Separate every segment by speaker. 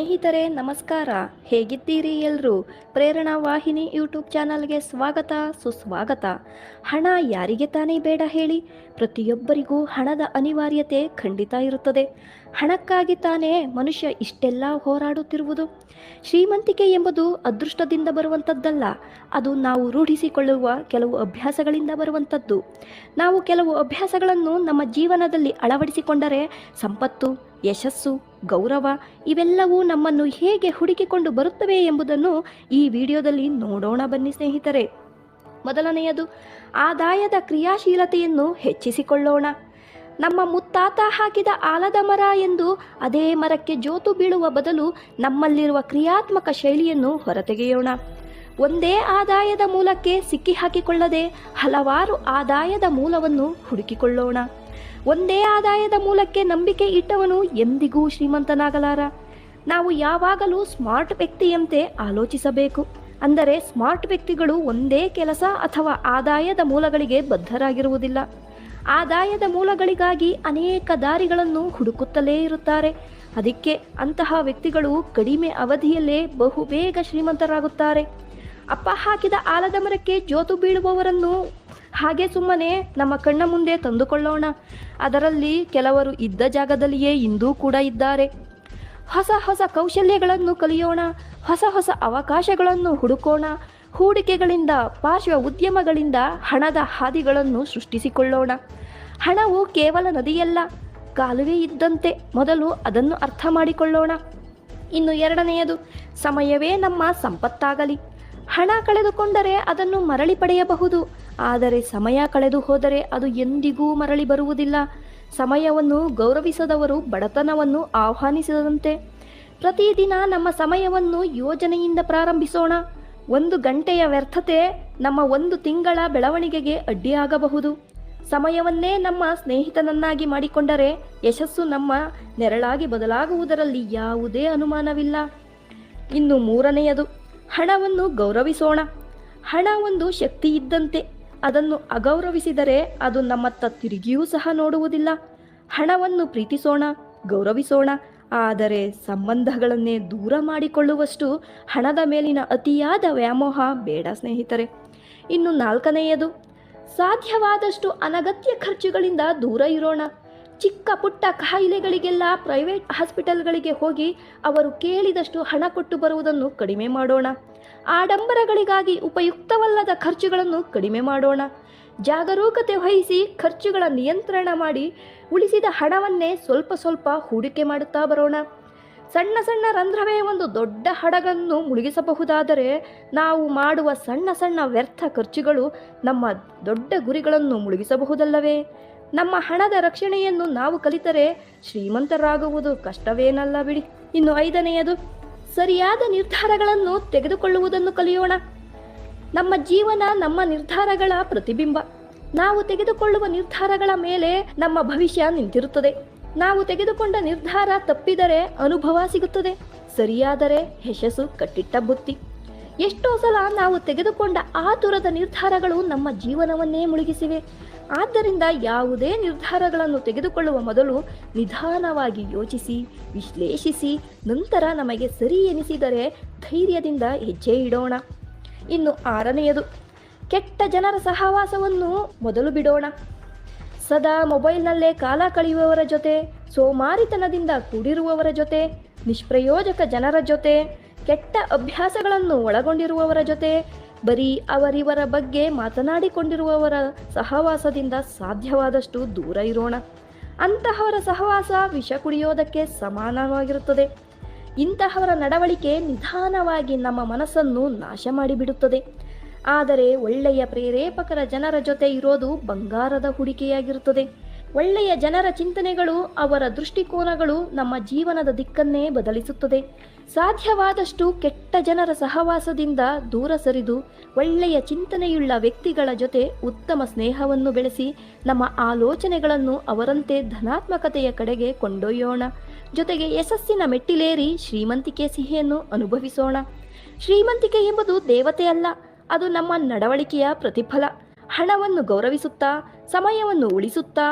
Speaker 1: ಸ್ನೇಹಿತರೆ ನಮಸ್ಕಾರ. ಹೇಗಿದ್ದೀರಿ ಎಲ್ಲರೂ? ಪ್ರೇರಣಾ ವಾಹಿನಿ ಯೂಟ್ಯೂಬ್ ಚಾನಲ್ಗೆ ಸ್ವಾಗತ ಸುಸ್ವಾಗತ. ಹಣ ಯಾರಿಗೆ ತಾನೇ ಬೇಡ ಹೇಳಿ? ಪ್ರತಿಯೊಬ್ಬರಿಗೂ ಹಣದ ಅನಿವಾರ್ಯತೆ ಖಂಡಿತ ಇರುತ್ತದೆ. ಹಣಕ್ಕಾಗಿ ತಾನೇ ಮನುಷ್ಯ ಇಷ್ಟೆಲ್ಲ ಹೋರಾಡುತ್ತಿರುವುದು. ಶ್ರೀಮಂತಿಕೆ ಎಂಬುದು ಅದೃಷ್ಟದಿಂದ ಬರುವಂಥದ್ದಲ್ಲ, ಅದು ನಾವು ರೂಢಿಸಿಕೊಳ್ಳುವ ಕೆಲವು ಅಭ್ಯಾಸಗಳಿಂದ ಬರುವಂಥದ್ದು. ನಾವು ಕೆಲವು ಅಭ್ಯಾಸಗಳನ್ನು ನಮ್ಮ ಜೀವನದಲ್ಲಿ ಅಳವಡಿಸಿಕೊಂಡರೆ ಸಂಪತ್ತು, ಯಶಸ್ಸು, ಗೌರವ ಇವೆಲ್ಲವೂ ನಮ್ಮನ್ನು ಹೇಗೆ ಹುಡುಕಿಕೊಂಡು ಬರುತ್ತವೆ ಎಂಬುದನ್ನು ಈ ವಿಡಿಯೋದಲ್ಲಿ ನೋಡೋಣ ಬನ್ನಿ ಸ್ನೇಹಿತರೆ. ಮೊದಲನೆಯದು, ಆದಾಯದ ಕ್ರಿಯಾಶೀಲತೆಯನ್ನು ಹೆಚ್ಚಿಸಿಕೊಳ್ಳೋಣ. ನಮ್ಮ ಮುತ್ತಾತ ಹಾಕಿದ ಆಲದ ಮರ ಎಂದು ಅದೇ ಮರಕ್ಕೆ ಜೋತು ಬೀಳುವ ಬದಲು ನಮ್ಮಲ್ಲಿರುವ ಕ್ರಿಯಾತ್ಮಕ ಶೈಲಿಯನ್ನು ಹೊರತೆಗೆಯೋಣ. ಒಂದೇ ಆದಾಯದ ಮೂಲಕ್ಕೆ ಸಿಕ್ಕಿ ಹಾಕಿಕೊಳ್ಳದೆ ಹಲವಾರು ಆದಾಯದ ಮೂಲವನ್ನು ಹುಡುಕಿಕೊಳ್ಳೋಣ. ಒಂದೇ ಆದಾಯದ ಮೂಲಕ್ಕೆ ನಂಬಿಕೆ ಇಟ್ಟವನು ಎಂದಿಗೂ ಶ್ರೀಮಂತನಾಗಲಾರ. ನಾವು ಯಾವಾಗಲೂ ಸ್ಮಾರ್ಟ್ ವ್ಯಕ್ತಿಯಂತೆ ಆಲೋಚಿಸಬೇಕು. ಅಂದರೆ ಸ್ಮಾರ್ಟ್ ವ್ಯಕ್ತಿಗಳು ಒಂದೇ ಕೆಲಸ ಅಥವಾ ಆದಾಯದ ಮೂಲಗಳಿಗೆ ಬದ್ಧರಾಗಿರುವುದಿಲ್ಲ. ಆದಾಯದ ಮೂಲಗಳಿಗಾಗಿ ಅನೇಕ ದಾರಿಗಳನ್ನು ಹುಡುಕುತ್ತಲೇ ಇರುತ್ತಾರೆ. ಅದಕ್ಕೆ ಅಂತಹ ವ್ಯಕ್ತಿಗಳು ಕಡಿಮೆ ಅವಧಿಯಲ್ಲೇ ಬಹುಬೇಗ ಶ್ರೀಮಂತರಾಗುತ್ತಾರೆ. ಅಪ್ಪ ಹಾಕಿದ ಆಲದ ಮರಕ್ಕೆ ಜೋತು ಬೀಳುವವರನ್ನು ಹಾಗೆ ಸುಮ್ಮನೆ ನಮ್ಮ ಕಣ್ಣ ಮುಂದೆ ತಂದುಕೊಳ್ಳೋಣ. ಅದರಲ್ಲಿ ಕೆಲವರು ಇದ್ದ ಜಾಗದಲ್ಲಿಯೇ ಇಂದೂ ಕೂಡ ಇದ್ದಾರೆ. ಹೊಸ ಹೊಸ ಕೌಶಲ್ಯಗಳನ್ನು ಕಲಿಯೋಣ. ಹೊಸ ಹೊಸ ಅವಕಾಶಗಳನ್ನು ಹುಡುಕೋಣ. ಹೂಡಿಕೆಗಳಿಂದ, ಪಾರ್ಶ್ವ ಉದ್ಯಮಗಳಿಂದ ಹಣದ ಹಾದಿಗಳನ್ನು ಸೃಷ್ಟಿಸಿಕೊಳ್ಳೋಣ. ಹಣವು ಕೇವಲ ನದಿಯಲ್ಲ, ಕಾಲುವೆ ಇದ್ದಂತೆ. ಮೊದಲು ಅದನ್ನು ಅರ್ಥ ಮಾಡಿಕೊಳ್ಳೋಣ. ಇನ್ನು ಎರಡನೆಯದು, ಸಮಯವೇ ನಮ್ಮ ಸಂಪತ್ತಾಗಲಿ. ಹಣ ಕಳೆದುಕೊಂಡರೆ ಅದನ್ನು ಮರಳಿ ಪಡೆಯಬಹುದು, ಆದರೆ ಸಮಯ ಕಳೆದು ಹೋದರೆ ಅದು ಎಂದಿಗೂ ಮರಳಿ ಬರುವುದಿಲ್ಲ. ಸಮಯವನ್ನು ಗೌರವಿಸದವರು ಬಡತನವನ್ನು ಆಹ್ವಾನಿಸಿದಂತೆ. ಪ್ರತಿದಿನ ನಮ್ಮ ಸಮಯವನ್ನು ಯೋಜನೆಯಿಂದ ಪ್ರಾರಂಭಿಸೋಣ. 1 ಗಂಟೆಯ ವ್ಯರ್ಥತೆ ನಮ್ಮ 1 ತಿಂಗಳ ಬೆಳವಣಿಗೆಗೆ ಅಡ್ಡಿಯಾಗಬಹುದು. ಸಮಯವನ್ನೇ ನಮ್ಮ ಸ್ನೇಹಿತನನ್ನಾಗಿ ಮಾಡಿಕೊಂಡರೆ ಯಶಸ್ಸು ನಮ್ಮ ನೆರಳಾಗಿ ಬದಲಾಗುವುದರಲ್ಲಿ ಯಾವುದೇ ಅನುಮಾನವಿಲ್ಲ. ಇನ್ನು ಮೂರನೆಯದು, ಹಣವನ್ನು ಗೌರವಿಸೋಣ. ಹಣ ಒಂದು ಶಕ್ತಿ ಇದ್ದಂತೆ. ಅದನ್ನು ಅಗೌರವಿಸಿದರೆ ಅದು ನಮ್ಮತ್ತ ತಿರುಗಿಯೂ ಸಹ ನೋಡುವುದಿಲ್ಲ. ಹಣವನ್ನು ಪ್ರೀತಿಸೋಣ, ಗೌರವಿಸೋಣ, ಆದರೆ ಸಂಬಂಧಗಳನ್ನೇ ದೂರ ಮಾಡಿಕೊಳ್ಳುವಷ್ಟು ಹಣದ ಮೇಲಿನ ಅತಿಯಾದ ವ್ಯಾಮೋಹ ಬೇಡ ಸ್ನೇಹಿತರೆ. ಇನ್ನು ನಾಲ್ಕನೆಯದು, ಸಾಧ್ಯವಾದಷ್ಟು ಅನಗತ್ಯ ಖರ್ಚುಗಳಿಂದ ದೂರ ಇರೋಣ. ಚಿಕ್ಕ ಪುಟ್ಟ ಕಾಯಿಲೆಗಳಿಗೆಲ್ಲ ಪ್ರೈವೇಟ್ ಹಾಸ್ಪಿಟಲ್ಗಳಿಗೆ ಹೋಗಿ ಅವರು ಕೇಳಿದಷ್ಟು ಹಣ ಕೊಟ್ಟು ಬರುವುದನ್ನು ಕಡಿಮೆ ಮಾಡೋಣ. ಆಡಂಬರಗಳಿಗಾಗಿ ಉಪಯುಕ್ತವಲ್ಲದ ಖರ್ಚುಗಳನ್ನು ಕಡಿಮೆ ಮಾಡೋಣ. ಜಾಗರೂಕತೆ ವಹಿಸಿ ಖರ್ಚುಗಳ ನಿಯಂತ್ರಣ ಮಾಡಿ ಉಳಿಸಿದ ಹಣವನ್ನೇ ಸ್ವಲ್ಪ ಸ್ವಲ್ಪ ಹೂಡಿಕೆ ಮಾಡುತ್ತಾ ಬರೋಣ. ಸಣ್ಣ ಸಣ್ಣ ರಂಧ್ರವೇ ಒಂದು ದೊಡ್ಡ ಹಡಗನ್ನು ಮುಳುಗಿಸಬಹುದಾದರೆ ನಾವು ಮಾಡುವ ಸಣ್ಣ ಸಣ್ಣ ವ್ಯರ್ಥ ಖರ್ಚುಗಳು ನಮ್ಮ ದೊಡ್ಡ ಗುರಿಗಳನ್ನು ಮುಳುಗಿಸಬಹುದಲ್ಲವೇ? ನಮ್ಮ ಹಣದ ರಕ್ಷಣೆಯನ್ನು ನಾವು ಕಲಿತರೆ ಶ್ರೀಮಂತರಾಗುವುದು ಕಷ್ಟವೇನಲ್ಲ ಬಿಡಿ. ಇನ್ನು ಐದನೆಯದು, ಸರಿಯಾದ ನಿರ್ಧಾರಗಳನ್ನು ತೆಗೆದುಕೊಳ್ಳುವುದನ್ನು ಕಲಿಯೋಣ. ನಮ್ಮ ಜೀವನ ನಮ್ಮ ನಿರ್ಧಾರಗಳ ಪ್ರತಿಬಿಂಬ. ನಾವು ತೆಗೆದುಕೊಳ್ಳುವ ನಿರ್ಧಾರಗಳ ಮೇಲೆ ನಮ್ಮ ಭವಿಷ್ಯ ನಿಂತಿರುತ್ತದೆ. ನಾವು ತೆಗೆದುಕೊಂಡ ನಿರ್ಧಾರ ತಪ್ಪಿದರೆ ಅನುಭವ ಸಿಗುತ್ತದೆ, ಸರಿಯಾದರೆ ಯಶಸ್ಸು ಕಟ್ಟಿಟ್ಟ ಬುತ್ತಿ. ಎಷ್ಟೋ ಸಲ ನಾವು ತೆಗೆದುಕೊಂಡ ಆತುರದ ನಿರ್ಧಾರಗಳು ನಮ್ಮ ಜೀವನವನ್ನೇ ಮುಳುಗಿಸಿವೆ. ಆದ್ದರಿಂದ ಯಾವುದೇ ನಿರ್ಧಾರಗಳನ್ನು ತೆಗೆದುಕೊಳ್ಳುವ ಮೊದಲು ನಿಧಾನವಾಗಿ ಯೋಚಿಸಿ, ವಿಶ್ಲೇಷಿಸಿ, ನಂತರ ನಮಗೆ ಸರಿ ಎನಿಸಿದರೆ ಧೈರ್ಯದಿಂದ ಹೆಜ್ಜೆ ಇಡೋಣ. ಇನ್ನು ಆರನೆಯದು, ಕೆಟ್ಟ ಜನರ ಸಹವಾಸವನ್ನು ಮೊದಲು ಬಿಡೋಣ. ಸದಾ ಮೊಬೈಲ್ನಲ್ಲೇ ಕಾಲ ಕಳೆಯುವವರ ಜೊತೆ, ಸೋಮಾರಿತನದಿಂದ ಕೂಡಿರುವವರ ಜೊತೆ, ನಿಷ್ಪ್ರಯೋಜಕ ಜನರ ಜೊತೆ, ಕೆಟ್ಟ ಅಭ್ಯಾಸಗಳನ್ನು ಒಳಗೊಂಡಿರುವವರ ಜೊತೆ, ಬರೀ ಅವರಿವರ ಬಗ್ಗೆ ಮಾತನಾಡಿಕೊಂಡಿರುವವರ ಸಹವಾಸದಿಂದ ಸಾಧ್ಯವಾದಷ್ಟು ದೂರ ಇರೋಣ. ಅಂತಹವರ ಸಹವಾಸ ವಿಷ ಕುಡಿಯೋದಕ್ಕೆ ಸಮಾನವಾಗಿರುತ್ತದೆ. ಇಂತಹವರ ನಡವಳಿಕೆ ನಿಧಾನವಾಗಿ ನಮ್ಮ ಮನಸ್ಸನ್ನು ನಾಶ ಮಾಡಿಬಿಡುತ್ತದೆ. ಆದರೆ ಒಳ್ಳೆಯ ಪ್ರೇರೇಪಕರ ಜನರ ಜೊತೆ ಇರೋದು ಬಂಗಾರದ ಹೂಡಿಕೆಯಾಗಿರುತ್ತದೆ. ಒಳ್ಳೆಯ ಜನರ ಚಿಂತನೆಗಳು, ಅವರ ದೃಷ್ಟಿಕೋನಗಳು ನಮ್ಮ ಜೀವನದ ದಿಕ್ಕನ್ನೇ ಬದಲಿಸುತ್ತದೆ. ಸಾಧ್ಯವಾದಷ್ಟು ಕೆಟ್ಟ ಜನರ ಸಹವಾಸದಿಂದ ದೂರ ಸರಿದು ಒಳ್ಳೆಯ ಚಿಂತನೆಯುಳ್ಳ ವ್ಯಕ್ತಿಗಳ ಜೊತೆ ಉತ್ತಮ ಸ್ನೇಹವನ್ನು ಬೆಳೆಸಿ ನಮ್ಮ ಆಲೋಚನೆಗಳನ್ನು ಅವರಂತೆ ಧನಾತ್ಮಕತೆಯ ಕಡೆಗೆ ಕೊಂಡೊಯ್ಯೋಣ. ಜೊತೆಗೆ ಯಶಸ್ಸಿನ ಮೆಟ್ಟಿಲೇರಿ ಶ್ರೀಮಂತಿಕೆ ಸಿಹಿಯನ್ನು ಅನುಭವಿಸೋಣ. ಶ್ರೀಮಂತಿಕೆ ಎಂಬುದು ದೇವತೆ ಅಲ್ಲ, ಅದು ನಮ್ಮ ನಡವಳಿಕೆಯ ಪ್ರತಿಫಲ. ಹಣವನ್ನು ಗೌರವಿಸುತ್ತಾ, ಸಮಯವನ್ನು ಉಳಿಸುತ್ತಾ,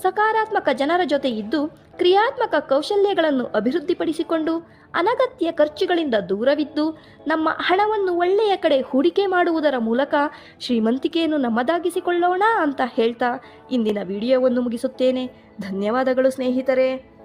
Speaker 1: ಸಕಾರಾತ್ಮಕ ಜನರ ಜೊತೆ ಇದ್ದು ಕ್ರಿಯಾತ್ಮಕ ಕೌಶಲ್ಯಗಳನ್ನು ಅಭಿವೃದ್ಧಿಪಡಿಸಿಕೊಂಡು ಅನಗತ್ಯ ಖರ್ಚುಗಳಿಂದ ದೂರವಿದ್ದು ನಮ್ಮ ಹಣವನ್ನು ಒಳ್ಳೆಯ ಕಡೆ ಹೂಡಿಕೆ ಮಾಡುವುದರ ಮೂಲಕ ಶ್ರೀಮಂತಿಕೆಯನ್ನು ನಮ್ಮದಾಗಿಸಿಕೊಳ್ಳೋಣ ಅಂತ ಹೇಳ್ತಾ ಇಂದಿನ ವಿಡಿಯೋವನ್ನು ಮುಗಿಸುತ್ತೇನೆ. ಧನ್ಯವಾದಗಳು ಸ್ನೇಹಿತರೆ.